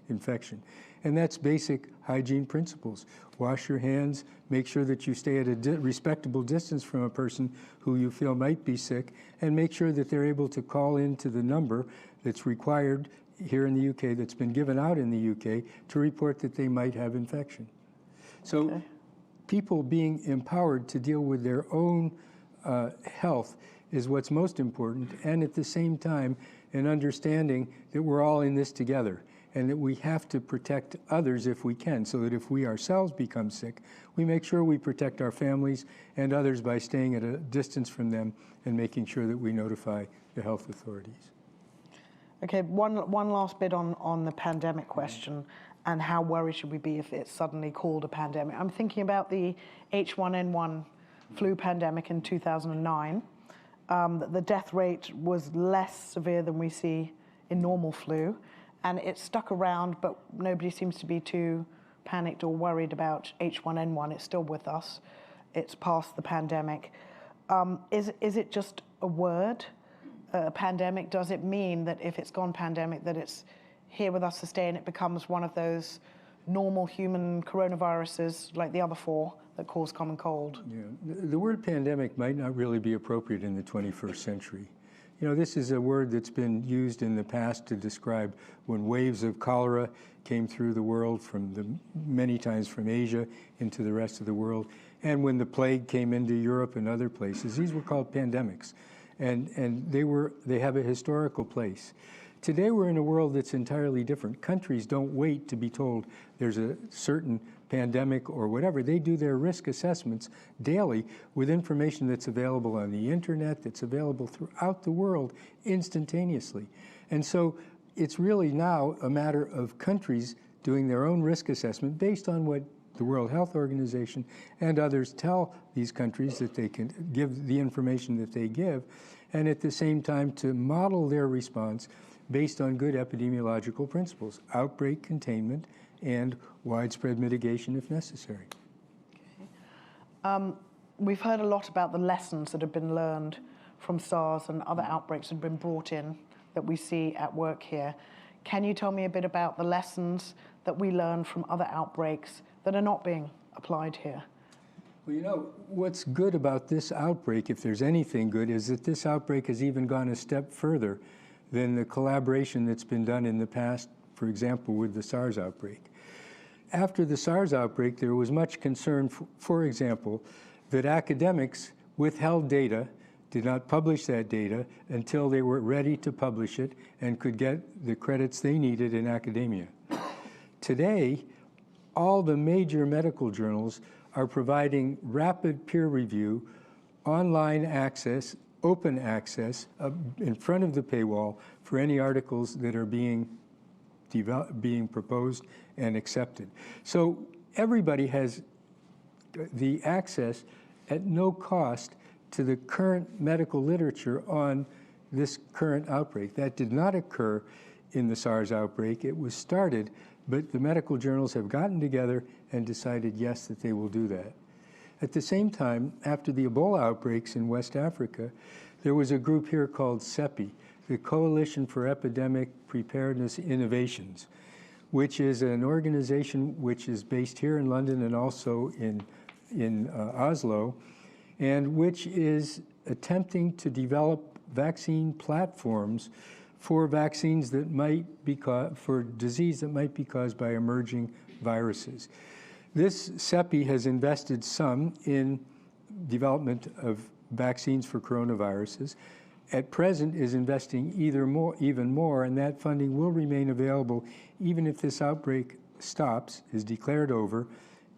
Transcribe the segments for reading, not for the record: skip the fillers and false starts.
infection. And that's basic hygiene principles. Wash your hands, make sure that you stay at a respectable distance from a person who you feel might be sick, and make sure that they're able to call into the number that's required here in the UK, that's been given out in the UK, to report that they might have infection. So people being empowered to deal with their own health is what's most important, and at the same time, an understanding that we're all in this together, and that we have to protect others if we can, so that if we ourselves become sick, we make sure we protect our families and others by staying at a distance from them and making sure that we notify the health authorities. Okay, one last bit on the pandemic question, and how worried should we be if it's suddenly called a pandemic. I'm thinking about the H1N1 flu pandemic in 2009. The death rate was less severe than we see in normal flu, and it stuck around, but nobody seems to be too panicked or worried about H1N1. It's still with us. It's past the pandemic. Is it just a word, pandemic? Does it mean that if it's gone pandemic, that it's here with us to stay and it becomes one of those normal human coronaviruses like the other four that cause common cold? Yeah. The word pandemic might not really be appropriate in the 21st century. You know, this is a word that's been used in the past to describe when waves of cholera came through the world many times from Asia into the rest of the world, and when the plague came into Europe and other places. These were called pandemics, and they have a historical place. Today we're in a world that's entirely different. Countries don't wait to be told there's a certain pandemic or whatever. They do their risk assessments daily with information that's available on the internet, that's available throughout the world instantaneously. And so it's really now a matter of countries doing their own risk assessment based on what the World Health Organization and others tell these countries that they can give the information that they give, and at the same time to model their response based on good epidemiological principles, outbreak containment and widespread mitigation if necessary. Okay. We've heard a lot about the lessons that have been learned from SARS and other outbreaks that have been brought in that we see at work here. Can you tell me a bit about the lessons that we learned from other outbreaks that are not being applied here? Well, you know, what's good about this outbreak, if there's anything good, is that this outbreak has even gone a step further than the collaboration that's been done in the past, for example, with the SARS outbreak. After the SARS outbreak, there was much concern, for example, that academics withheld data, did not publish that data until they were ready to publish it and could get the credits they needed in academia. Today, all the major medical journals are providing rapid peer review, online access, open access in front of the paywall for any articles that are being proposed and accepted. So everybody has the access at no cost to the current medical literature on this current outbreak. That did not occur in the SARS outbreak. It was started, but the medical journals have gotten together and decided, yes, that they will do that. At the same time, after the Ebola outbreaks in West Africa, there was a group here called CEPI, the Coalition for Epidemic Preparedness Innovations, which is an organization which is based here in London and also in Oslo, and which is attempting to develop vaccine platforms for vaccines that might be for disease that might be caused by emerging viruses. This CEPI has invested some in development of vaccines for coronaviruses. At present is investing even more, and that funding will remain available even if this outbreak stops, is declared over,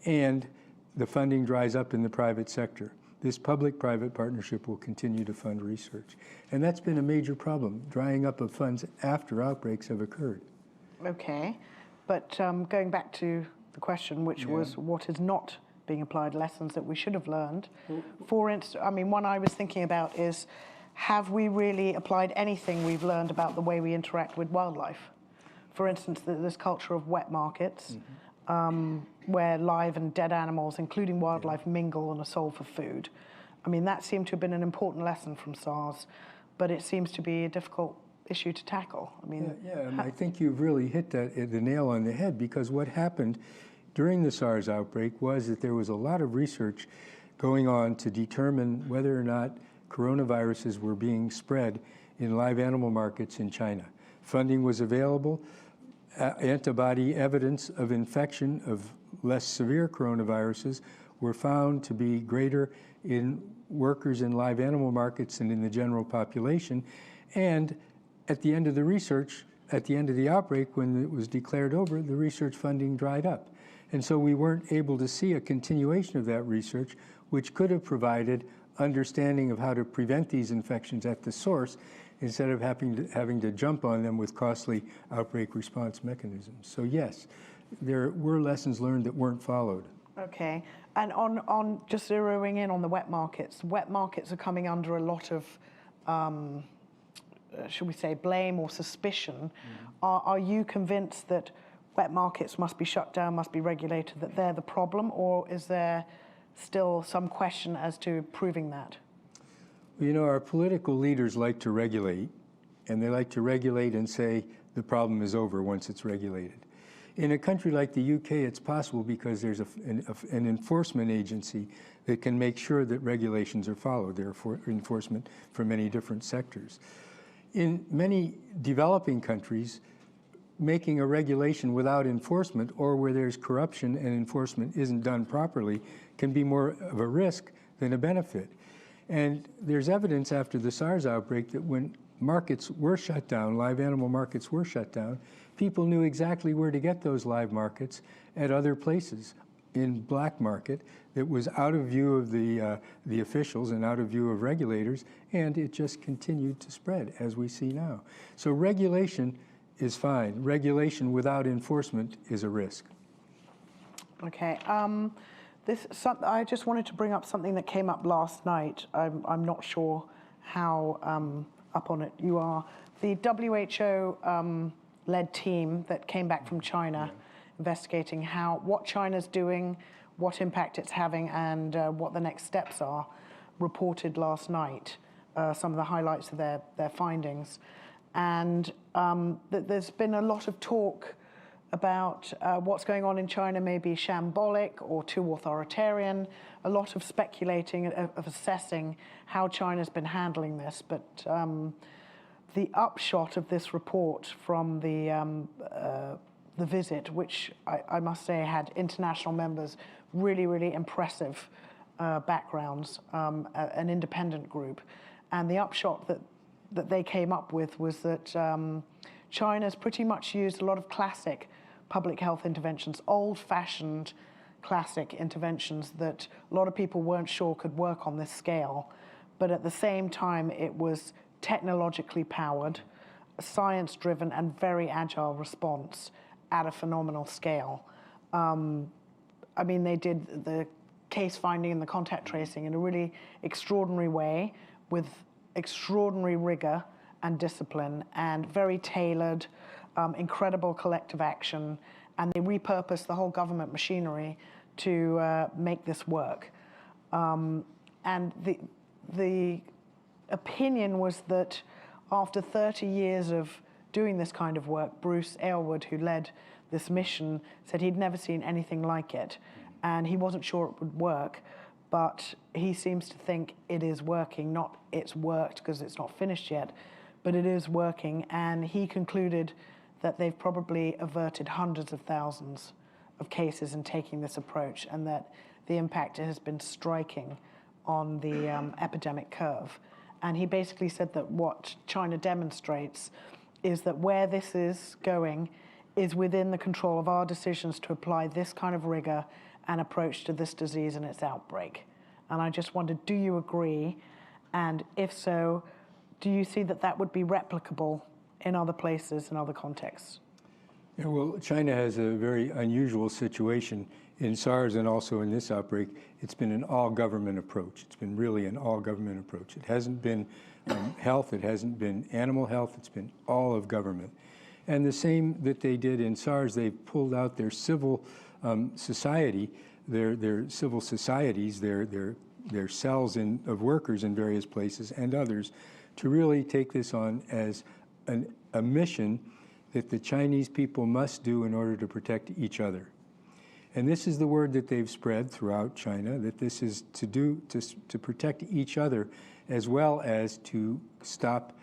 and the funding dries up in the private sector. This public-private partnership will continue to fund research. And that's been a major problem, drying up of funds after outbreaks have occurred. Okay, but going back to the question, which was what is not being applied, lessons that we should have learned. For instance, I mean, one I was thinking about is, have we really applied anything we've learned about the way we interact with wildlife? For instance, this culture of wet markets, where live and dead animals, including wildlife, mingle and are sold for food. I mean, that seemed to have been an important lesson from SARS, but it seems to be a difficult issue to tackle. I mean, and I think you've really hit the nail on the head, because what happened during the SARS outbreak was that there was a lot of research going on to determine whether or not coronaviruses were being spread in live animal markets in China. Funding was available. Antibody evidence of infection of less severe coronaviruses were found to be greater in workers in live animal markets than in the general population. And at the end of the research, at the end of the outbreak, when it was declared over, the research funding dried up. And so we weren't able to see a continuation of that research, which could have provided understanding of how to prevent these infections at the source, instead of having to jump on them with costly outbreak response mechanisms. So yes, there were lessons learned that weren't followed. Okay, and on just zeroing in on the wet markets are coming under a lot of, should we say, blame or suspicion. Are you convinced that wet markets must be shut down, must be regulated, that they're the problem, or is there still some question as to proving that? You know, our political leaders like to regulate, and they like to regulate and say the problem is over once it's regulated. In a country like the UK, it's possible because there's an enforcement agency that can make sure that regulations are followed. There are enforcement for many different sectors. In many developing countries, making a regulation without enforcement, or where there's corruption and enforcement isn't done properly, can be more of a risk than a benefit. And there's evidence after the SARS outbreak that when markets were shut down, live animal markets were shut down, people knew exactly where to get those live markets at other places in black market that was out of view of the officials and out of view of regulators, and it just continued to spread as we see now. So regulation is fine. Regulation without enforcement is a risk. Okay. I just wanted to bring up something that came up last night. I'm not sure how up on it you are. The WHO led team that came back from China, investigating what China's doing, what impact it's having, and what the next steps are, reported last night some of the highlights of their findings. And there's been a lot of talk about what's going on in China may be shambolic or too authoritarian, a lot of speculating, of assessing how China's been handling this. But the upshot of this report from the visit, which I must say had international members, really, really impressive backgrounds, an independent group. And the upshot that they came up with was that China's pretty much used a lot of classic public health interventions, old-fashioned classic interventions that a lot of people weren't sure could work on this scale. But at the same time, it was technologically powered, science-driven, and very agile response at a phenomenal scale. I mean, they did the case finding and the contact tracing in a really extraordinary way, with extraordinary rigor and discipline, and very tailored, incredible collective action, and they repurposed the whole government machinery to make this work. And the opinion was that after 30 years of doing this kind of work, Bruce Aylward, who led this mission, said he'd never seen anything like it, and he wasn't sure it would work, but he seems to think it is working. Not it's worked because it's not finished yet, but it is working. And he concluded that they've probably averted hundreds of thousands of cases in taking this approach, and that the impact has been striking on the epidemic curve. And he basically said that what China demonstrates is that where this is going is within the control of our decisions to apply this kind of rigor and approach to this disease and its outbreak. And I just wondered, do you agree? And if so, do you see that that would be replicable in other places, in other contexts? Yeah, well, China has a very unusual situation in SARS and also in this outbreak. It's been an all-government approach. It's been really an all-government approach. It hasn't been health, it hasn't been animal health, it's been all of government. And the same that they did in SARS, they pulled out their civil society, their civil societies, their cells of workers in various places and others, to really take this on as a mission that the Chinese people must do in order to protect each other. And this is the word that they've spread throughout China, that this is to protect each other as well as to stop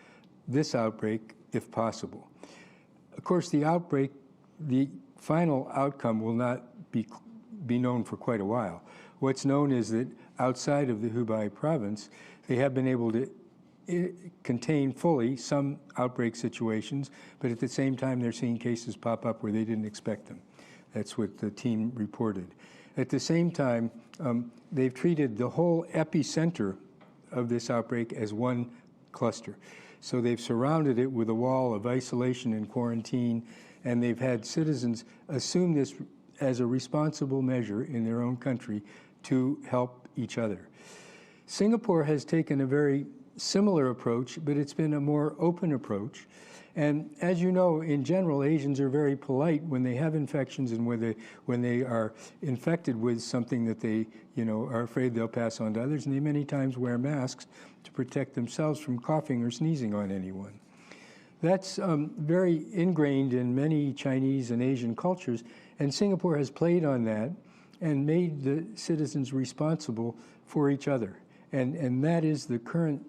this outbreak if possible. Of course, the outbreak, the final outcome will not be known for quite a while. What's known is that outside of the Hubei province, they have been able to contain fully some outbreak situations, but at the same time, they're seeing cases pop up where they didn't expect them. That's what the team reported. At the same time, they've treated the whole epicenter of this outbreak as one cluster. So they've surrounded it with a wall of isolation and quarantine, and they've had citizens assume this as a responsible measure in their own country to help each other. Singapore has taken a very similar approach, but it's been a more open approach. And as you know, in general, Asians are very polite when they have infections and when they are infected with something that they, are afraid they'll pass on to others, and they many times wear masks to protect themselves from coughing or sneezing on anyone. That's very ingrained in many Chinese and Asian cultures, and Singapore has played on that and made the citizens responsible for each other. And that is the current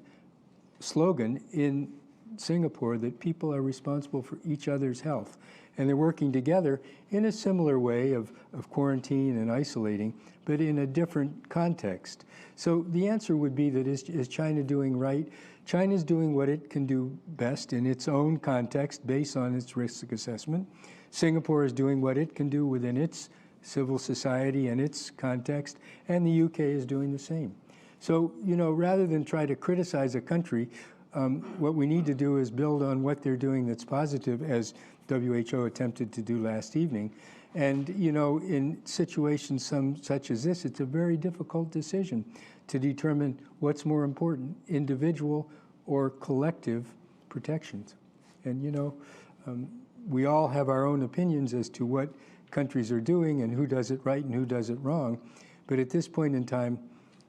slogan in Singapore, that people are responsible for each other's health. And they're working together in a similar way of quarantine and isolating, but in a different context. So the answer would be that is China doing right? China's doing what it can do best in its own context based on its risk assessment. Singapore is doing what it can do within its civil society and its context, and the UK is doing the same. So, rather than try to criticize a country, what we need to do is build on what they're doing that's positive, as WHO attempted to do last evening. And, in situations such as this, it's a very difficult decision to determine what's more important, individual or collective protections. And, we all have our own opinions as to what countries are doing and who does it right and who does it wrong. But at this point in time,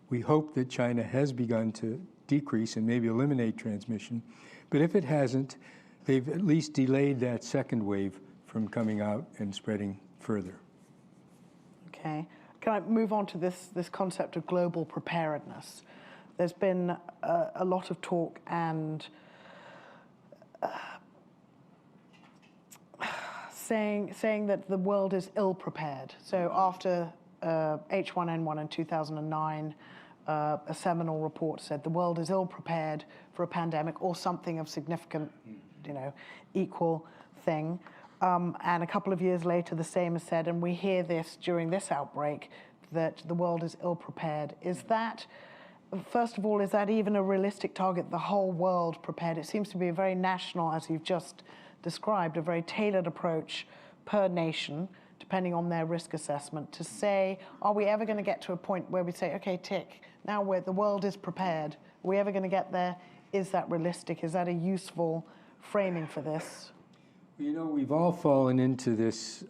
we hope that China has begun to decrease and maybe eliminate transmission. But if it hasn't, they've at least delayed that second wave from coming out and spreading further. Okay. Can I move on to this concept of global preparedness? There's been a lot of talk and saying that the world is ill-prepared. So after H1N1 in 2009, a seminal report said the world is ill-prepared for a pandemic or something of significant, equal thing. And a couple of years later, the same is said, and we hear this during this outbreak, that the world is ill-prepared. Is that, first of all, is that even a realistic target, the whole world prepared? It seems to be a very national, as you've just described, a very tailored approach per nation, depending on their risk assessment, to say, are we ever going to get to a point where we say, okay, tick, now the world is prepared. Are we ever going to get there? Is that realistic? Is that a useful framing for this? We've all fallen into this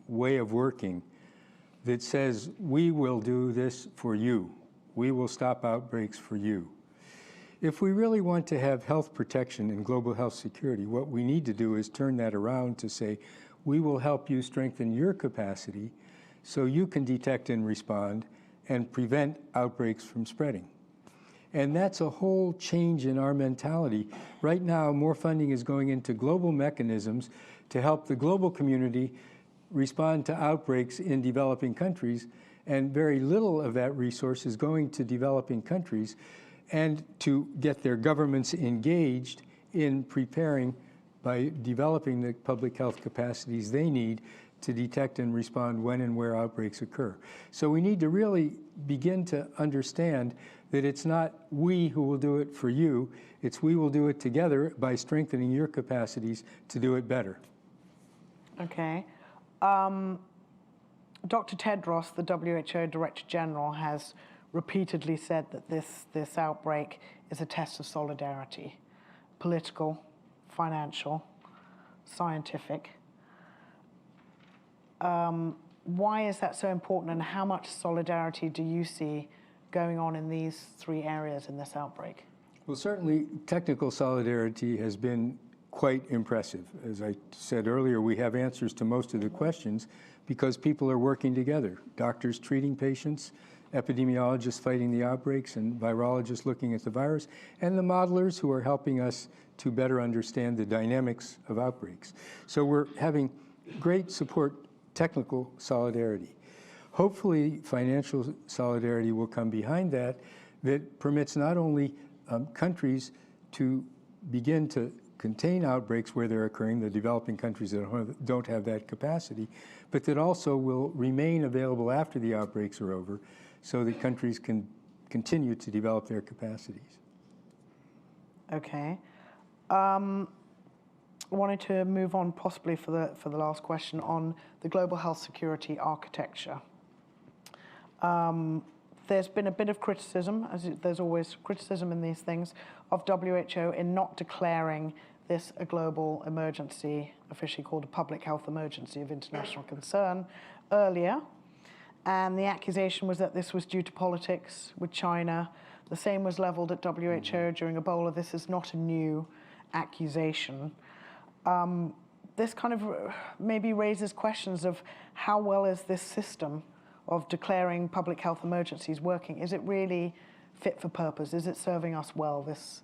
way of working that says, we will do this for you. We will stop outbreaks for you. If we really want to have health protection and global health security, what we need to do is turn that around to say, we will help you strengthen your capacity so you can detect and respond and prevent outbreaks from spreading. And that's a whole change in our mentality. Right now, more funding is going into global mechanisms to help the global community respond to outbreaks in developing countries, and very little of that resource is going to developing countries and to get their governments engaged in preparing by developing the public health capacities they need to detect and respond when and where outbreaks occur. So we need to really begin to understand that it's not we who will do it for you, it's we will do it together by strengthening your capacities to do it better. Okay. Dr. Tedros, the WHO Director General, has repeatedly said that this outbreak is a test of solidarity, political, financial, scientific. Why is that so important, and how much solidarity do you see going on in these three areas in this outbreak? Well, certainly technical solidarity has been quite impressive. As I said earlier, we have answers to most of the questions because people are working together. Doctors treating patients, epidemiologists fighting the outbreaks, and virologists looking at the virus, and the modelers who are helping us to better understand the dynamics of outbreaks. So we're having great support, technical solidarity. Hopefully, financial solidarity will come behind that, that permits not only countries to begin to contain outbreaks where they're occurring, the developing countries that don't have that capacity, but that also will remain available after the outbreaks are over so that countries can continue to develop their capacities. Okay. Wanted to move on possibly for the last question on the global health security architecture. There's been a bit of criticism, as there's always criticism in these things, of WHO in not declaring this a global emergency, officially called a public health emergency of international concern, earlier. And the accusation was that this was due to politics with China. The same was leveled at WHO during Ebola. This is not a new accusation. This kind of maybe raises questions of how well is this system of declaring public health emergencies working? Is it really fit for purpose? Is it serving us well, this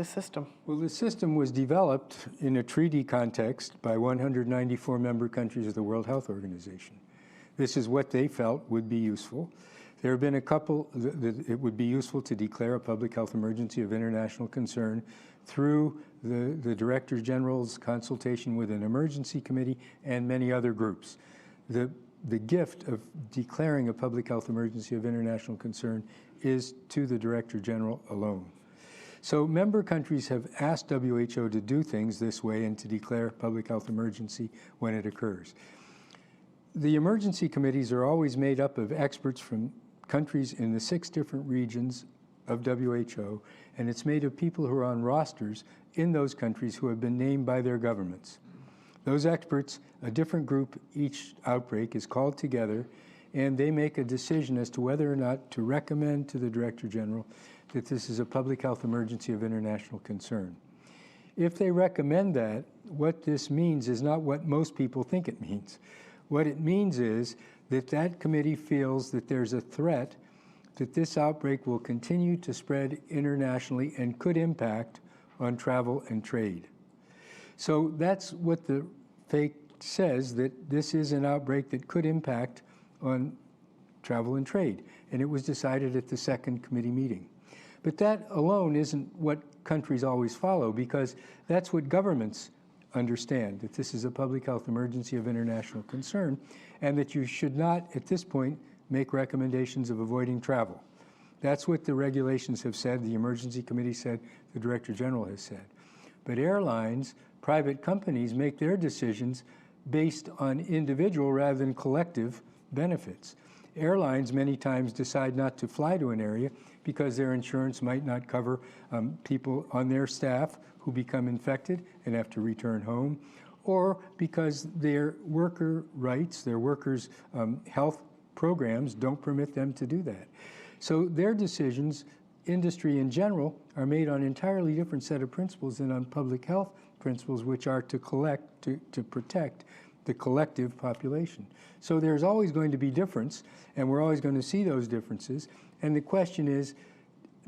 system? Well, the system was developed in a treaty context by 194 member countries of the World Health Organization. This is what they felt would be useful. There have been a couple that it would be useful to declare a public health emergency of international concern through the Director General's consultation with an emergency committee and many other groups. The gift of declaring a public health emergency of international concern is to the Director General alone. So member countries have asked WHO to do things this way and to declare public health emergency when it occurs. The emergency committees are always made up of experts from countries in the 6 different regions of WHO, and it's made of people who are on rosters in those countries who have been named by their governments. Those experts, a different group each outbreak, is called together, and they make a decision as to whether or not to recommend to the Director General that this is a public health emergency of international concern. If they recommend that, what this means is not what most people think it means. What it means is that that committee feels that there's a threat that this outbreak will continue to spread internationally and could impact on travel and trade. So that's what the FAQ says, that this is an outbreak that could impact on travel and trade. And it was decided at the second committee meeting. But that alone isn't what countries always follow, because that's what governments understand, that this is a public health emergency of international concern, and that you should not, at this point, make recommendations of avoiding travel. That's what the regulations have said, the emergency committee said, the Director General has said. But airlines, private companies make their decisions based on individual rather than collective benefits. Airlines many times decide not to fly to an area because their insurance might not cover people on their staff who become infected and have to return home, or because their worker rights, their workers' health programs don't permit them to do that. So their decisions, industry in general, are made on an entirely different set of principles than on public health principles, which are to protect the collective population. So there's always going to be difference, and we're always going to see those differences. And the question is,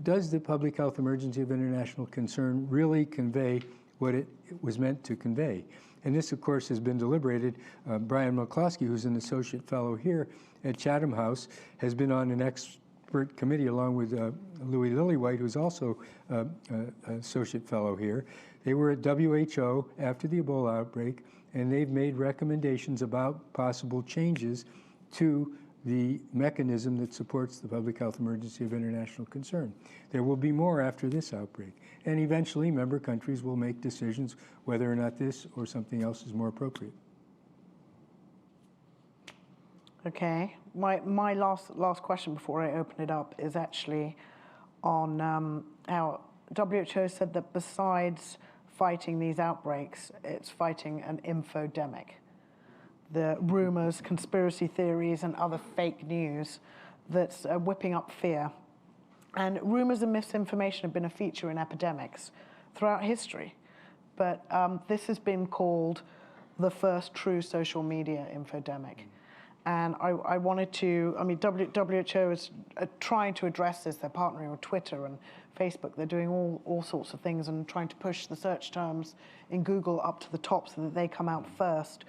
does the public health emergency of international concern really convey what it was meant to convey? And this, of course, has been deliberated. Brian McCloskey, who's an associate fellow here at Chatham House, has been on an expert committee along with Louis Lillywhite, who's also an associate fellow here. They were at WHO after the Ebola outbreak, and they've made recommendations about possible changes to the mechanism that supports the public health emergency of international concern. There will be more after this outbreak, and eventually member countries will make decisions whether or not this or something else is more appropriate. Okay, my last question before I open it up is actually on how WHO said that besides fighting these outbreaks, it's fighting an infodemic. The rumors, conspiracy theories, and other fake news that's whipping up fear And rumors and misinformation have been a feature in epidemics throughout history. But this has been called the first true social media infodemic. And I wanted to, I mean, WHO is trying to address this. They're partnering with Twitter and Facebook. They're doing all sorts of things and trying to push the search terms in Google up to the top so that they come out first.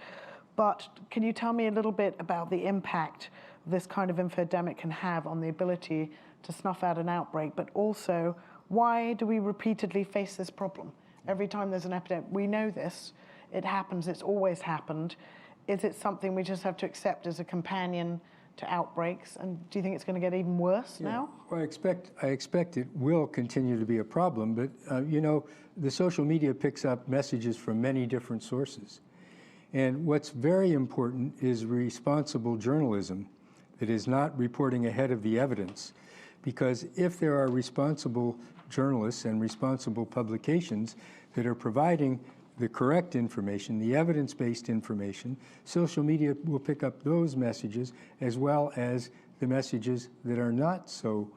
But can you tell me a little bit about the impact this kind of infodemic can have on the ability to snuff out an outbreak, but also why do we repeatedly face this problem? Every time there's an epidemic, we know this, it happens, it's always happened. Is it something we just have to accept as a companion to outbreaks? And do you think it's going to get even worse now? Well, I expect it will continue to be a problem, but you know, the social media picks up messages from many different sources. And what's very important is responsible journalism that is not reporting ahead of the evidence. Because if there are responsible journalists and responsible publications that are providing the correct information, the evidence-based information, social media will pick up those messages as well as the messages that are not so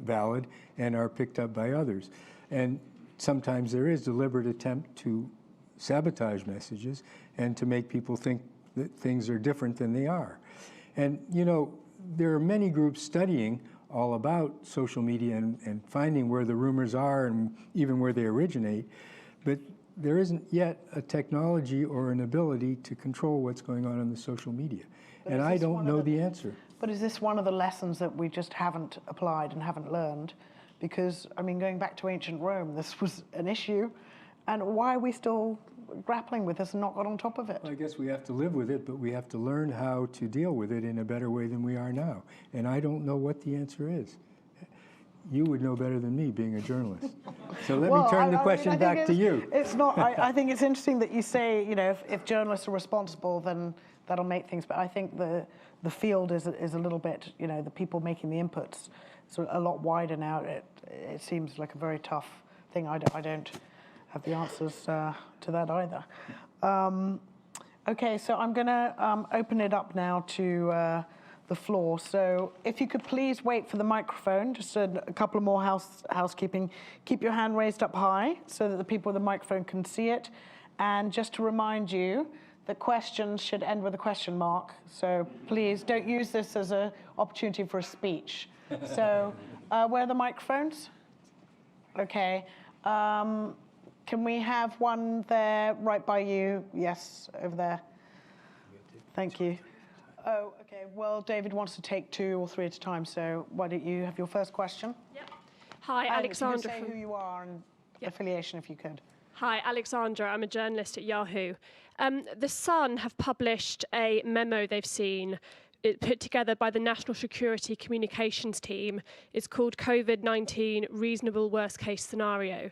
valid and are picked up by others. And sometimes there is deliberate attempt to sabotage messages and to make people think that things are different than they are. And you know, there are many groups studying all about social media and finding where the rumors are and even where they originate, but there isn't yet a technology or an ability to control what's going on in the social media. And I don't know the answer. But is this one of the lessons that we just haven't applied and haven't learned? Because, I mean, going back to ancient Rome, this was an issue, and why are we still grappling with this and not got on top of it? Well, I guess we have to live with it, but we have to learn how to deal with it in a better way than we are now. And I don't know what the answer is. You would know better than me, being a journalist. So let me turn the question back to you. It's not. I think it's interesting that you say, you know, if journalists are responsible, then that'll make things. But I think the field is a little bit, you know, the people making the inputs, so a lot wider now. It seems like a very tough thing. I don't have the answers to that either. Okay, so I'm going to open it up now to the floor. So if you could please wait for the microphone, just a couple of more housekeeping. Keep your hand raised up high so that the people with the microphone can see it. And just to remind you, that questions should end with a question mark. So please don't use this as an opportunity for a speech. So where are the microphones? Okay. Can we have one there right by you? Yes, over there. Thank you. Oh, okay. Well, David wants to take 2 or 3 at a time, so why don't you have your first question? Yep. Hi, And Alexandra. if you could say who you are and affiliation, if you could. Hi, Alexandra. I'm a journalist at Yahoo. The Sun have published a memo they've seen put together by the National Security Communications Team. It's called COVID-19 Reasonable Worst Case Scenario.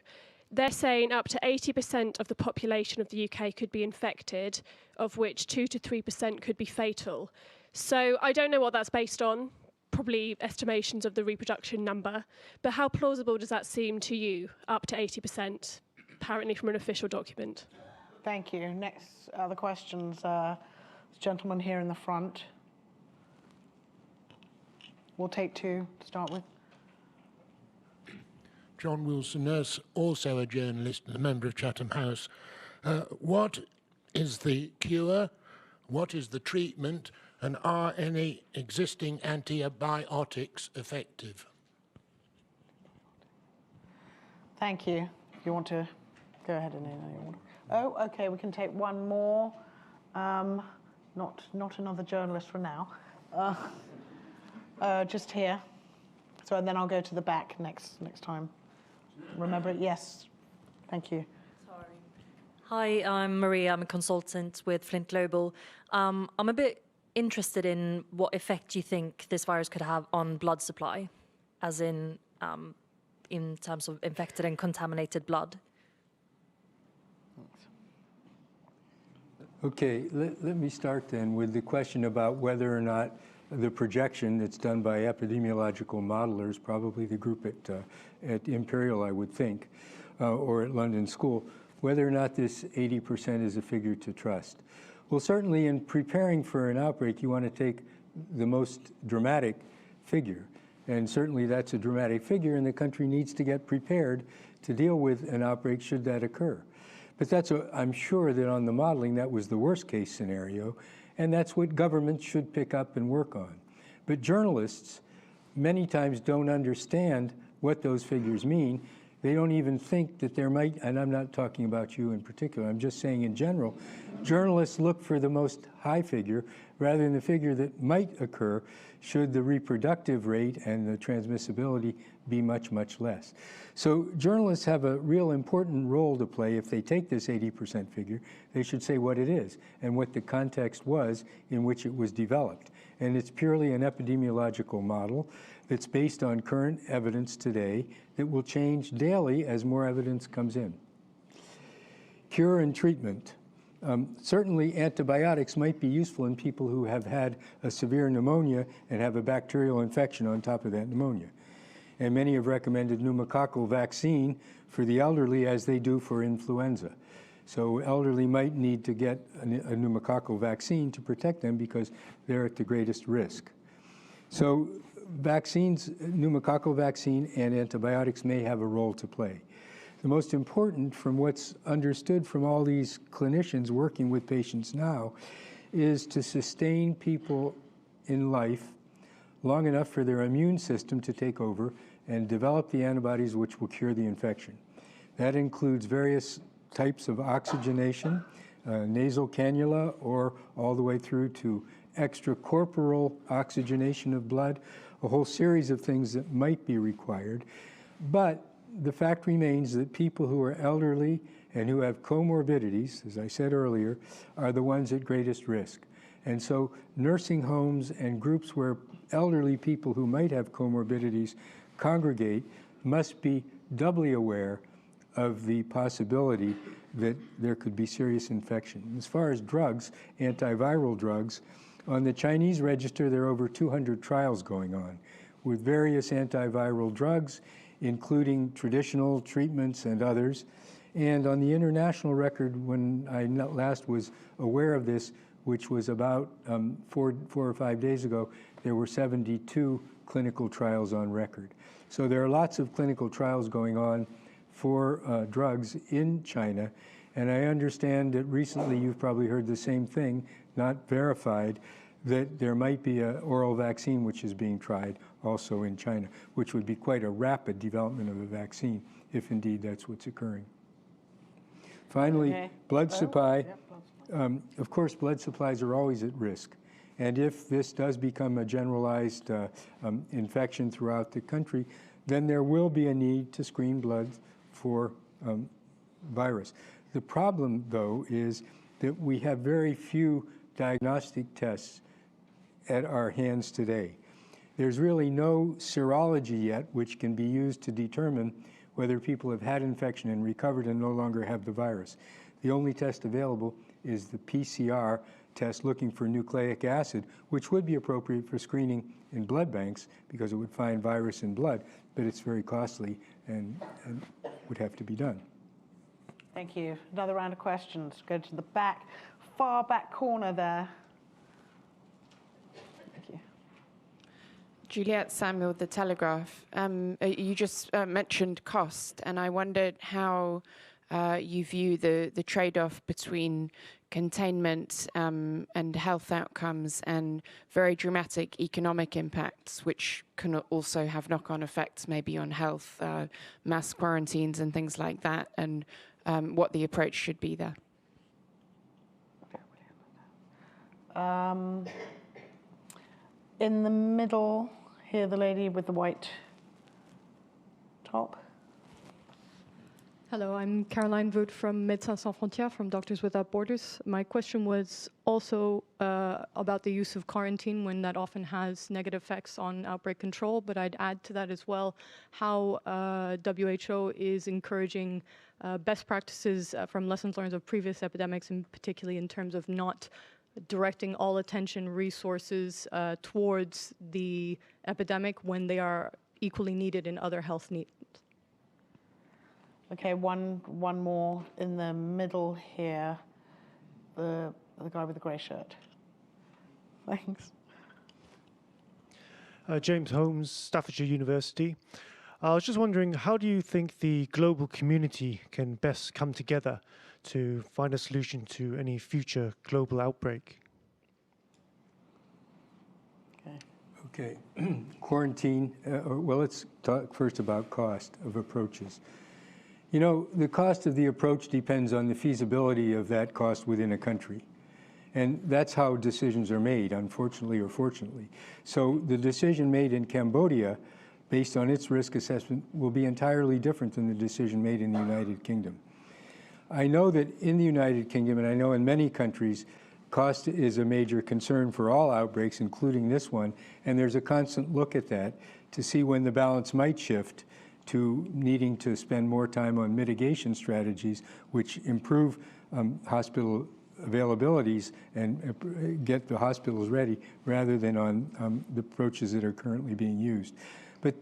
They're saying up to 80% of the population of the UK could be infected, of which 2 to 3% could be fatal. So I don't know what that's based on, probably estimations of the reproduction number, but how plausible does that seem to you, up to 80%, apparently from an official document? Thank you. Next, other questions. Gentleman here in the front. We'll take 2 to start with. John Wilson, nurse, also a journalist and a member of Chatham House. What is the cure? What is the treatment? And are any existing antibiotics effective? Thank you. If you want to go ahead and... Oh, okay, we can take one more. Not another journalist for now. Just here. So and then I'll go to the back next time. Remember it? Yes. Thank you. Sorry. Hi, I'm Maria. I'm a consultant with Flint Global. I'm a bit interested in what effect you think this virus could have on blood supply, as in terms of infected and contaminated blood. Okay, let me start then with the question about whether or not the projection that's done by epidemiological modelers, probably the group at Imperial, I would think, or at London School, whether or not this 80% is a figure to trust. Well, certainly in preparing for an outbreak, you want to take the most dramatic figure. And certainly that's a dramatic figure, and the country needs to get prepared to deal with an outbreak should that occur. But I'm sure that on the modeling, that was the worst case scenario, and that's what governments should pick up and work on. But journalists many times don't understand what those figures mean. They don't even think that there might, and I'm not talking about you in particular, I'm just saying in general, journalists look for the most high figure rather than the figure that might occur should the reproductive rate and the transmissibility be much, much less. So journalists have a real important role to play. If they take this 80% figure, they should say what it is and what the context was in which it was developed. And it's purely an epidemiological model that's based on current evidence today that will change daily as more evidence comes in. Cure and treatment. Certainly antibiotics might be useful in people who have had a severe pneumonia and have a bacterial infection on top of that pneumonia. And many have recommended pneumococcal vaccine for the elderly as they do for influenza. So elderly might need to get a pneumococcal vaccine to protect them because they're at the greatest risk. So vaccines, pneumococcal vaccine and antibiotics may have a role to play. The most important, from what's understood from all these clinicians working with patients now, is to sustain people in life long enough for their immune system to take over and develop the antibodies which will cure the infection. That includes various types of oxygenation, nasal cannula, or all the way through to extracorporeal oxygenation of blood, a whole series of things that might be required. But the fact remains that people who are elderly and who have comorbidities, as I said earlier, are the ones at greatest risk. And so nursing homes and groups where elderly people who might have comorbidities congregate must be doubly aware of the possibility that there could be serious infection. As far as drugs, antiviral drugs, on the Chinese register, there are over 200 trials going on with various antiviral drugs, including traditional treatments and others. And on the international record, when I last was aware of this, which was about 4 or 5 days ago, there were 72 clinical trials on record. So there are lots of clinical trials going on for drugs in China. And I understand that recently you've probably heard the same thing, not verified, that there might be an oral vaccine which is being tried also in China, which would be quite a rapid development of a vaccine, if indeed that's what's occurring. Finally, blood supply. Of course, blood supplies are always at risk. And if this does become a generalized infection throughout the country, then there will be a need to screen blood for virus. The problem, though, is that we have very few diagnostic tests at our hands today. There's really no serology yet which can be used to determine whether people have had infection and recovered and no longer have the virus. The only test available is the PCR test looking for nucleic acid, which would be appropriate for screening in blood banks because it would find virus in blood, but it's very costly and would have to be done. Thank you. Another round of questions. Go to the back, far back corner there. Thank you. Juliet Samuel, The Telegraph. You just mentioned cost, and I wondered how you view the trade-off between containment and health outcomes and very dramatic economic impacts, which can also have knock-on effects maybe on health, mass quarantines and things like that, and what the approach should be there. In the middle, here, the lady with the white top. Hello, I'm Caroline Voet from Médecins Sans Frontières, from Doctors Without Borders. My question was also about the use of quarantine when that often has negative effects on outbreak control, but I'd add to that as well how WHO is encouraging best practices from lessons learned of previous epidemics, and particularly in terms of not directing all attention resources towards the epidemic when they are equally needed in other health needs. Okay, one more in the middle here. The guy with the grey shirt. Thanks. James Holmes, Staffordshire University. I was just wondering, how do you think the global community can best come together to find a solution to any future global outbreak? Okay, quarantine, well, let's talk first about cost of approaches. You know, the cost of the approach depends on the feasibility of that cost within a country. And that's how decisions are made, unfortunately or fortunately. So the decision made in Cambodia, based on its risk assessment, will be entirely different than the decision made in the United Kingdom. I know that in the United Kingdom, and I know in many countries, cost is a major concern for all outbreaks, including this one, and there's a constant look at that to see when the balance might shift to needing to spend more time on mitigation strategies, which improve hospital availabilities and get the hospitals ready, rather than on the approaches that are currently being used. But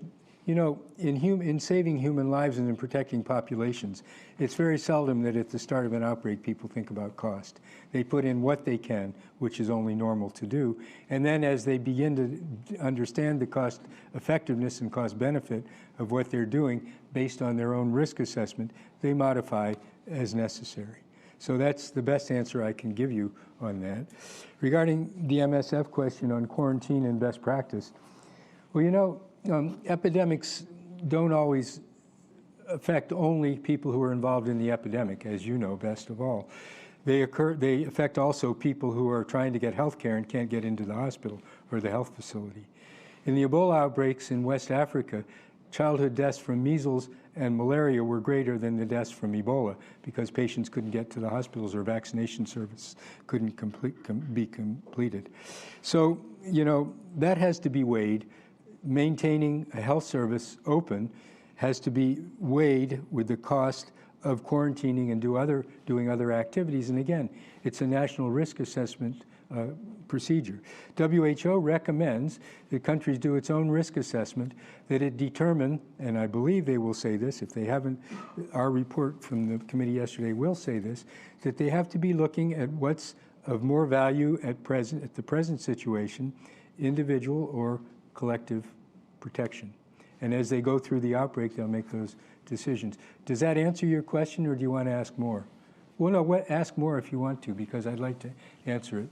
you know, in saving human lives and in protecting populations, it's very seldom that at the start of an outbreak people think about cost. They put in what they can, which is only normal to do, and then as they begin to understand the cost effectiveness and cost benefit of what they're doing based on their own risk assessment, they modify as necessary. So that's the best answer I can give you on that. Regarding the MSF question on quarantine and best practice, well, you know, epidemics don't always affect only people who are involved in the epidemic, as you know best of all. They affect also people who are trying to get health care and can't get into the hospital or the health facility. In the Ebola outbreaks in West Africa, childhood deaths from measles and malaria were greater than the deaths from Ebola because patients couldn't get to the hospitals or vaccination service couldn't be completed. So, you know, that has to be weighed. Maintaining a health service open has to be weighed with the cost of quarantining and doing other activities. And again, it's a national risk assessment procedure. WHO recommends that countries do its own risk assessment, that it determine, and I believe they will say this, if they haven't, our report from the committee yesterday will say this, that they have to be looking at what's of more value at the present situation, individual or collective protection. And as they go through the outbreak, they'll make those decisions. Does that answer your question, or do you want to ask more? Well, no, ask more if you want to, because I'd like to answer it.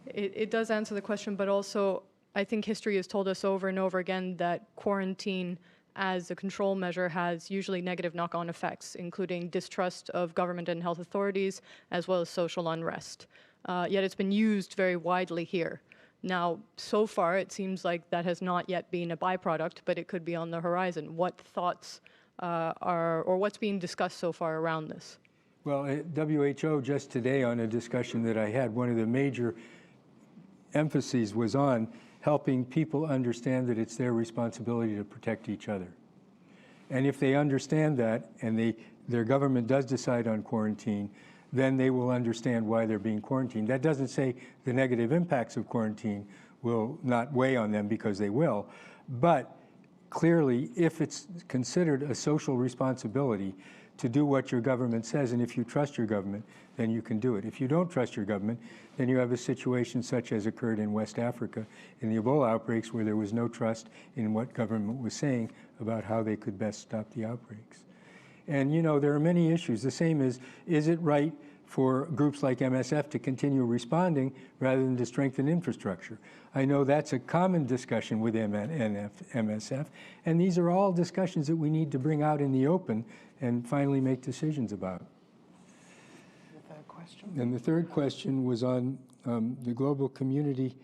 It does answer the question, but also I think history has told us over and over again that quarantine as a control measure has usually negative knock-on effects, including distrust of government and health authorities, as well as social unrest. Yet it's been used very widely here. Now, so far, it seems like that has not yet been a byproduct, but it could be on the horizon. What thoughts or what's being discussed so far around this? Well, at WHO just today on a discussion that I had, one of the major emphases was on helping people understand that it's their responsibility to protect each other. And if they understand that, and their government does decide on quarantine, then they will understand why they're being quarantined. That doesn't say the negative impacts of quarantine will not weigh on them, because they will. But clearly, if it's considered a social responsibility to do what your government says, and if you trust your government, then you can do it. If you don't trust your government, then you have a situation such as occurred in West Africa in the Ebola outbreaks, where there was no trust in what government was saying about how they could best stop the outbreaks. And you know, there are many issues. The same is it right for groups like MSF to continue responding rather than to strengthen infrastructure? I know that's a common discussion with MSF, and these are all discussions that we need to bring out in the open and finally make decisions about. The third question. And the third question was on the global community.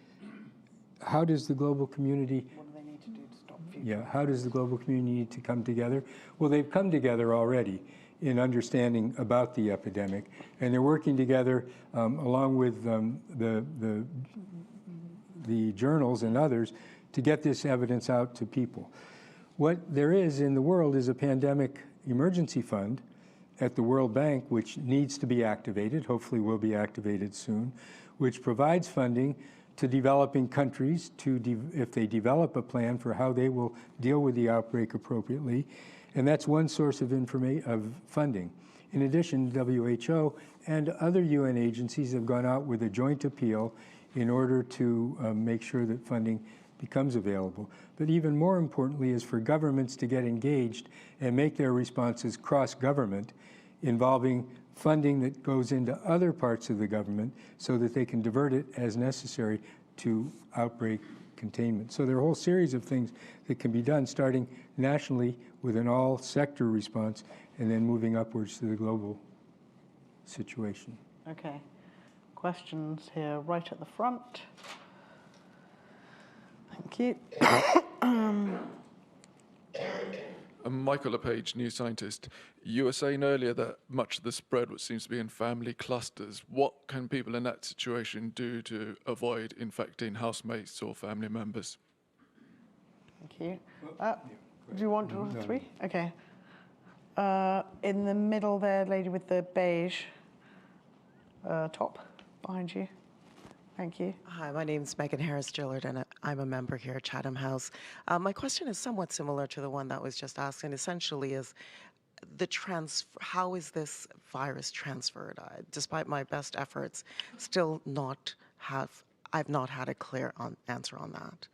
How does the global community... What do they need to do to stop future? Yeah, how does the global community need to come together? Well, they've come together already in understanding about the epidemic, and they're working together along with the journals and others to get this evidence out to people. What there is in the world is a pandemic emergency fund at the World Bank, which needs to be activated, hopefully will be activated soon, which provides funding to developing countries if they develop a plan for how they will deal with the outbreak appropriately. And that's one source of funding. In addition, WHO and other UN agencies have gone out with a joint appeal in order to make sure that funding becomes available. But even more importantly is for governments to get engaged and make their responses cross-government, involving funding that goes into other parts of the government so that they can divert it as necessary to outbreak containment. So there are a whole series of things that can be done, starting nationally with an all-sector response and then moving upwards to the global situation. Okay. Questions here right at the front. Thank you. I'm Michael LePage, New Scientist. You were saying earlier that much of the spread seems to be in family clusters. What can people in that situation do to avoid infecting housemates or family members? Thank you. Do you want all No. three? Okay. In the middle there, lady with the beige top behind you. Thank you. Hi, my name is Megan Harris-Gillard, and I'm a member here at Chatham House. My question is somewhat similar to the one that was just asked, and essentially is how is this virus transferred? Despite my best efforts, I've not had a clear answer on that.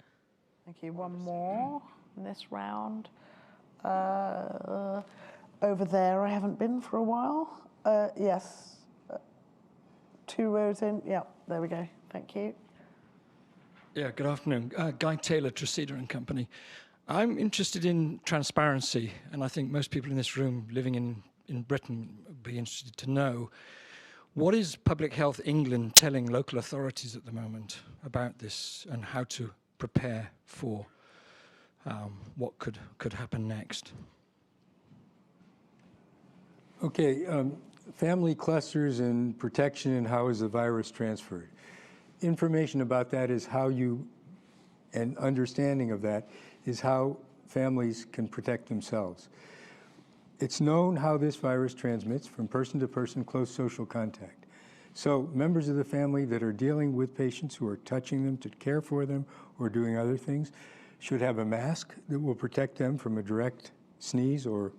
Thank you. One more in this round. Over there, I haven't been for a while. Yes. 2 rows in. Yeah, there we go. Thank you. Yeah, good afternoon. Guy Taylor, Treseder and Company. I'm interested in transparency, and I think most people in this room living in Britain would be interested to know, what is Public Health England telling local authorities at the moment about this and how to prepare for what could happen next? Okay, family clusters and protection and how is the virus transferred. Information about that is how and understanding of that is how families can protect themselves. It's known how this virus transmits from person to person, close social contact. So members of the family that are dealing with patients who are touching them to care for them or doing other things should have a mask that will protect them from a direct sneeze or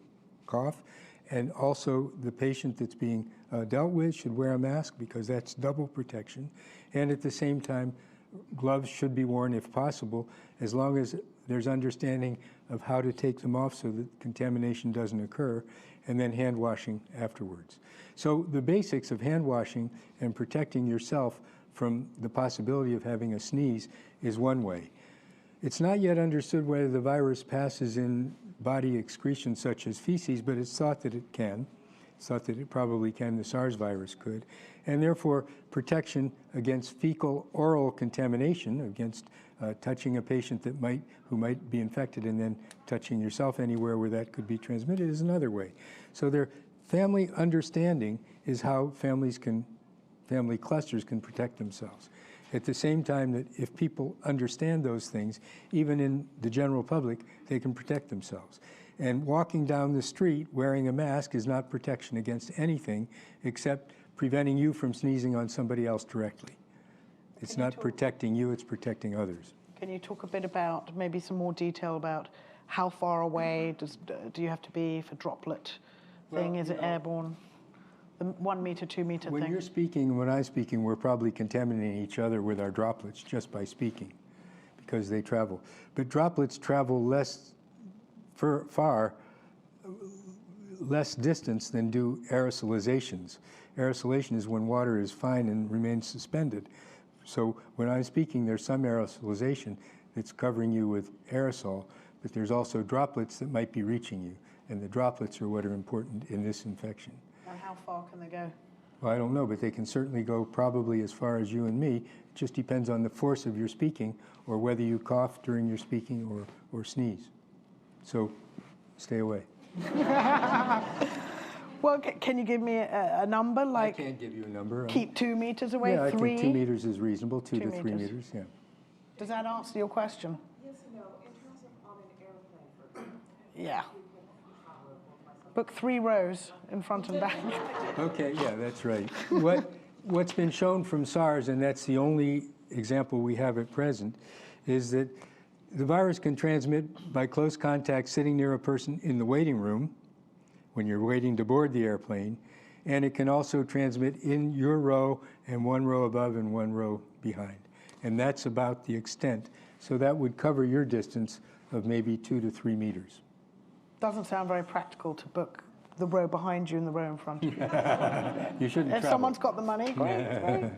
cough. And also the patient that's being dealt with should wear a mask because that's double protection. And at the same time, gloves should be worn if possible, as long as there's understanding of how to take them off so that contamination doesn't occur, and then hand washing afterwards. So the basics of hand washing and protecting yourself from the possibility of having a sneeze is one way. It's not yet understood whether the virus passes in body excretion such as feces, but it's thought that it can. It's thought that it probably can, the SARS virus could. And therefore, protection against fecal oral contamination, against touching a patient who might be infected and then touching yourself anywhere where that could be transmitted is another way. So their family understanding is how family clusters can protect themselves. At the same time that if people understand those things, even in the general public, they can protect themselves. And walking down the street wearing a mask is not protection against anything except preventing you from sneezing on somebody else directly. It's not protecting you, it's protecting others. Can you talk a bit about, maybe some more detail about how far away do you have to be for droplet thing? Is it airborne? The 1 meter, 2 meter When thing? you're speaking, when I'm speaking, we're probably contaminating each other with our droplets just by speaking because they travel. But droplets travel far less distance than do aerosolizations. Aerosolation is when water is fine and remains suspended. So when I'm speaking, there's some aerosolization that's covering you with aerosol, but there's also droplets that might be reaching you, and the droplets are what are important in this infection. And how far can they go? Well, I don't know, but they can certainly go probably as far as you and me. It just depends on the force of your speaking or whether you cough during your speaking or sneeze. So stay away. Well, can you give me a number? Like, I can't give you a number. keep 2 meters away, Yeah, 3? I think 2 meters is reasonable, 2 2 to 3 meters. meters, yeah. Does that answer your question? Yes and no. In terms of on an airplane, for example, Yeah. Book 3 rows in front and back. Okay, yeah, that's right. What's been shown from SARS, and that's the only example we have at present, is that the virus can transmit by close contact sitting near a person in the waiting room when you're waiting to board the airplane, and it can also transmit in your row and one row above and one row behind. And that's about the extent. So that would cover your distance of maybe 2 to 3 meters. Doesn't sound very practical to book the row behind you and the row in front of you. You shouldn't If travel. someone's got the money, great, great.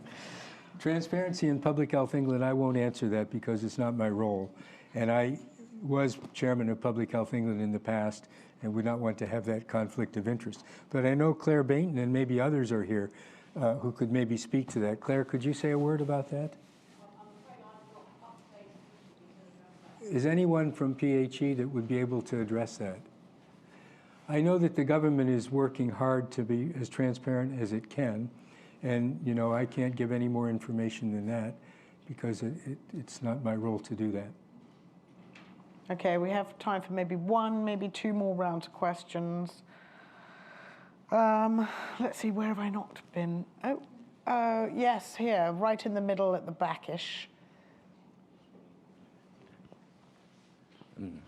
Transparency in Public Health England, I won't answer that because it's not my role. And I was chairman of Public Health England in the past and would not want to have that conflict of interest. But I know Claire Bainton and maybe others are here who could maybe speak to that. Claire, could you say a word about that? Is anyone from PHE that would be able to address that? I know that the government is working hard to be as transparent as it can, and you know I can't give any more information than that because it's not my role to do that. Okay, we have time for maybe one, maybe two more rounds of questions. Let's see, where have I not been? Oh, yes, here, right in the middle at the backish.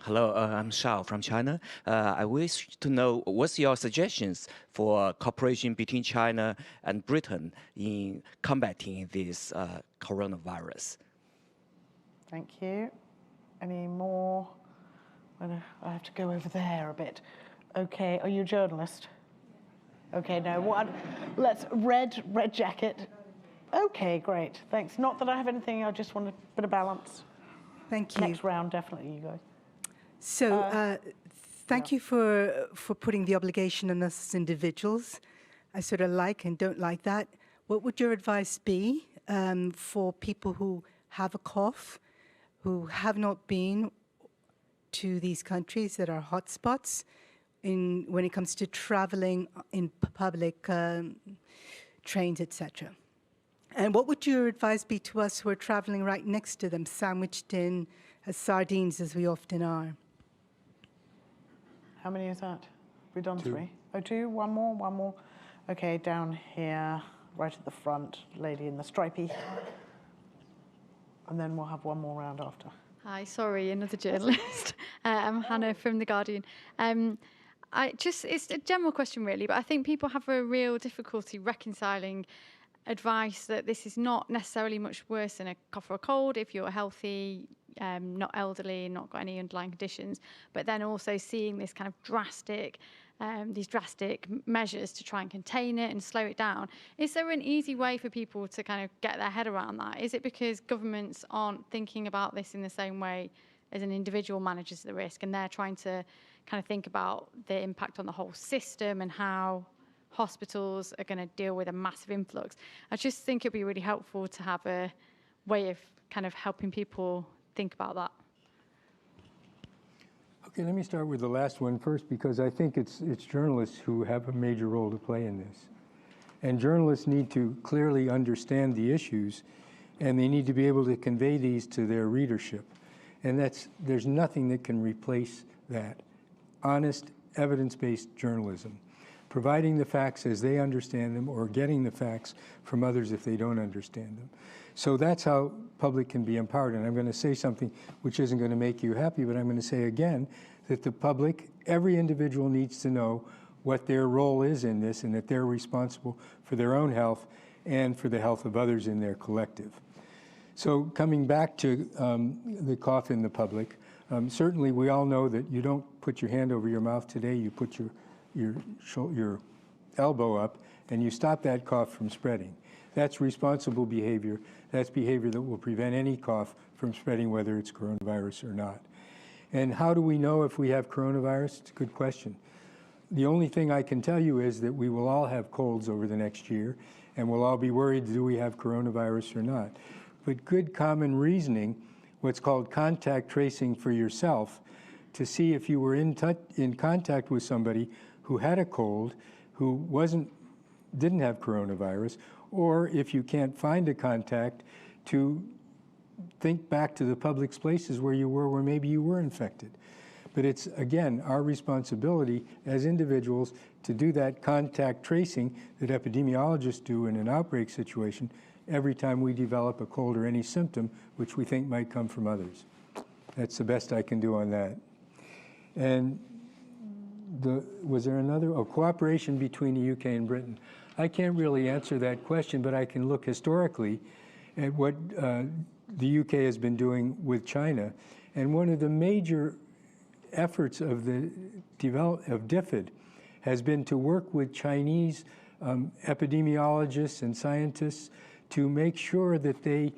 Hello, I'm Shao from China. I wish to know what's your suggestions for cooperation between China and Britain in combating this coronavirus. Thank you. Any more? I have to go over there a bit. Okay, are you a journalist? Okay, no, what? Let's, red jacket. Okay, great, thanks. Not that I have anything, I just want a bit of balance. Thank you. Next round, definitely, you guys. So thank you for putting the obligation on us as individuals. I sort of like and don't like that. What would your advice be for people who have a cough, who have not been to these countries that are hotspots when it comes to traveling in public trains, etc.? And what would your advice be to us who are traveling right next to them, sandwiched in as sardines as we often are? How many is that? We've done 2. 3. Oh, 2, one more. Okay, down here, right at the front, lady in the stripy. And then we'll have one more round after. Hi, sorry, another journalist. I'm Hannah from The Guardian. It's a general question really, but I think people have a real difficulty reconciling advice that this is not necessarily much worse than a cough or a cold if you're healthy, not elderly, not got any underlying conditions, but then also seeing this kind of drastic measures to try and contain it and slow it down. Is there an easy way for people to kind of get their head around that? Is it because governments aren't thinking about this in the same way as an individual manages the risk, and they're trying to kind of think about the impact on the whole system and how hospitals are going to deal with a massive influx? I just think it'd be really helpful to have a way of kind of helping people think about that. Okay, let me start with the last one first because I think it's journalists who have a major role to play in this. And journalists need to clearly understand the issues, and they need to be able to convey these to their readership. And there's nothing that can replace that. Honest, evidence-based journalism. Providing the facts as they understand them or getting the facts from others if they don't understand them. So that's how public can be empowered. And I'm going to say something which isn't going to make you happy, but I'm going to say again that the public, every individual needs to know what their role is in this and that they're responsible for their own health and for the health of others in their collective. So coming back to the cough in the public, certainly we all know that you don't put your hand over your mouth today, you put your elbow up and you stop that cough from spreading. That's responsible behavior. That's behavior that will prevent any cough from spreading, whether it's coronavirus or not. And how do we know if we have coronavirus? It's a good question. The only thing I can tell you is that we will all have colds over the next year, and we'll all be worried, do we have coronavirus or not? But good common reasoning, what's called contact tracing for yourself, to see if you were in contact with somebody who had a cold, who didn't have coronavirus, or if you can't find a contact, to think back to the public places where you were, where maybe you were infected. But it's, again, our responsibility as individuals to do that contact tracing that epidemiologists do in an outbreak situation every time we develop a cold or any symptom which we think might come from others. That's the best I can do on that. And was there another? Oh, cooperation between the UK and Britain. I can't really answer that question, but I can look historically at what the UK has been doing with China. And one of the major efforts of DFID has been to work with Chinese epidemiologists and scientists to make sure that they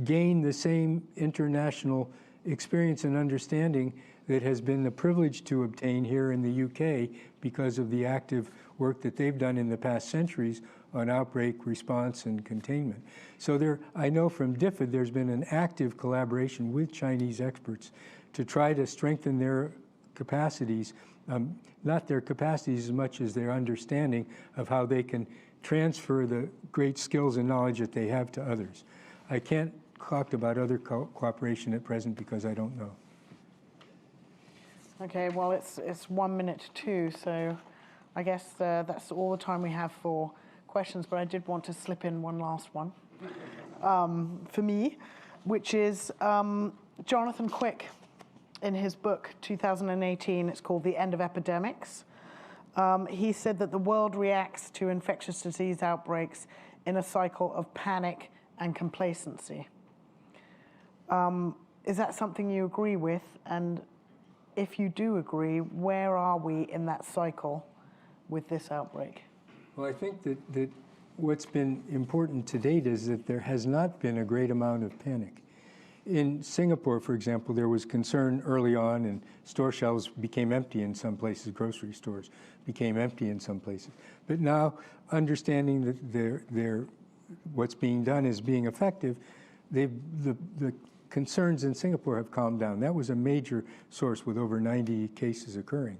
gain the same international experience and understanding that has been the privilege to obtain here in the UK because of the active work that they've done in the past centuries on outbreak response and containment. So I know from DFID there's been an active collaboration with Chinese experts to try to strengthen their capacities, not their capacities as much as their understanding of how they can transfer the great skills and knowledge that they have to others. I can't talk about other cooperation at present because I don't know. Okay, well, it's 1 minute to 2, so I guess that's all the time we have for questions, but I did want to slip in one last one for me, which is Jonathan Quick in his book, 2018, it's called The End of Epidemics. He said that the world reacts to infectious disease outbreaks in a cycle of panic and complacency. Is that something you agree with? And if you do agree, where are we in that cycle with this outbreak? Well, I think that what's been important to date is that there has not been a great amount of panic. In Singapore, for example, there was concern early on, and store shelves became empty in some places, grocery stores became empty in some places. But now, understanding that what's being done is being effective, the concerns in Singapore have calmed down. That was a major source with over 90 cases occurring.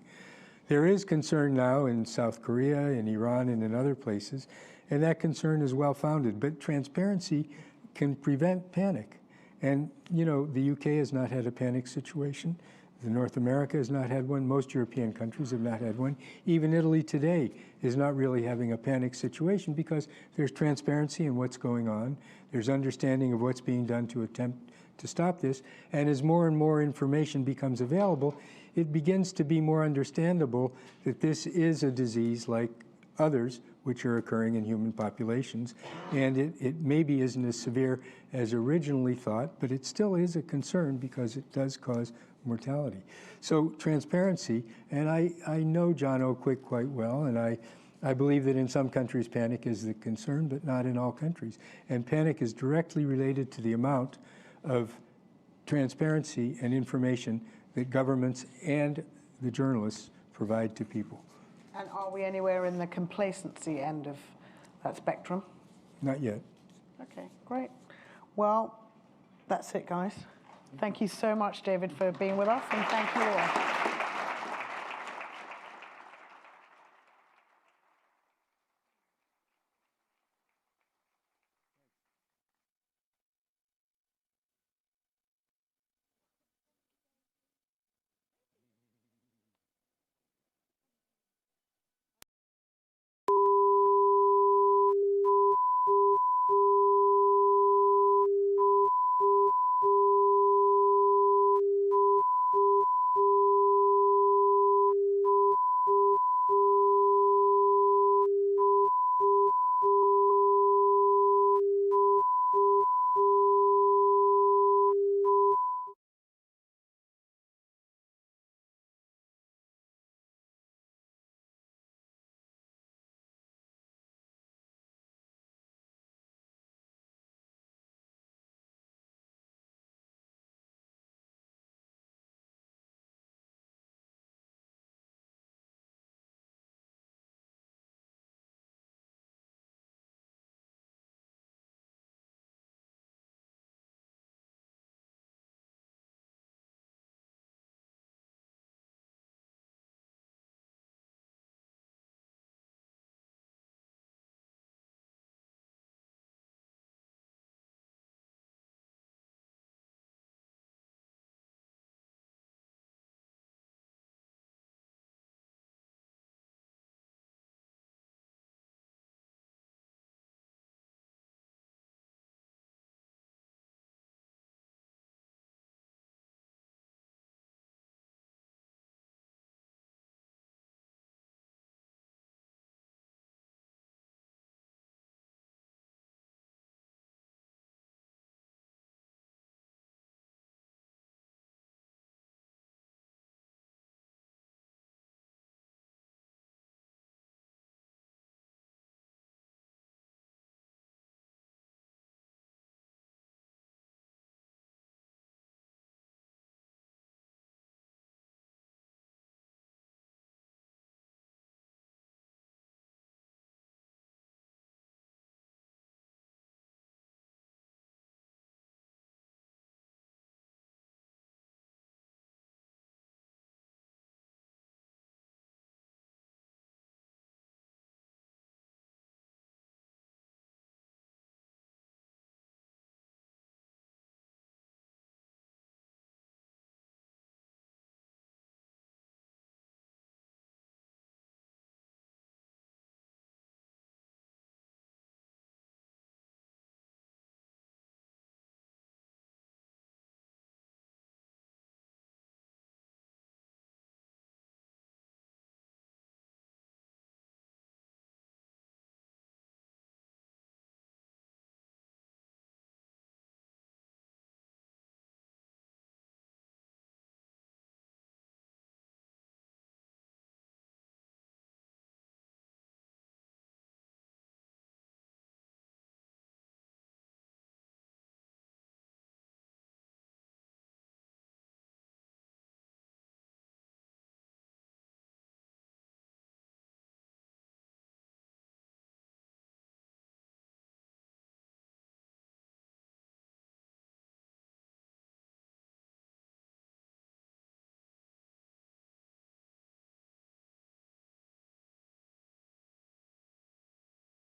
There is concern now in South Korea, in Iran, and in other places, and that concern is well-founded. But transparency can prevent panic. And, you know, the UK has not had a panic situation. North America has not had one. Most European countries have not had one. Even Italy today is not really having a panic situation because there's transparency in what's going on. There's understanding of what's being done to attempt to stop this. And as more and more information becomes available, it begins to be more understandable that this is a disease like others which are occurring in human populations. And it maybe isn't as severe as originally thought, but it still is a concern because it does cause mortality. So transparency, and I know John O. Quick quite well, and I believe that in some countries panic is the concern, but not in all countries. And panic is directly related to the amount of transparency and information that governments and the journalists provide to people. And are we anywhere in the complacency end of that spectrum? Not yet. Okay, great. Well, that's it, guys. Thank you so much, David, for being with us, and thank you all.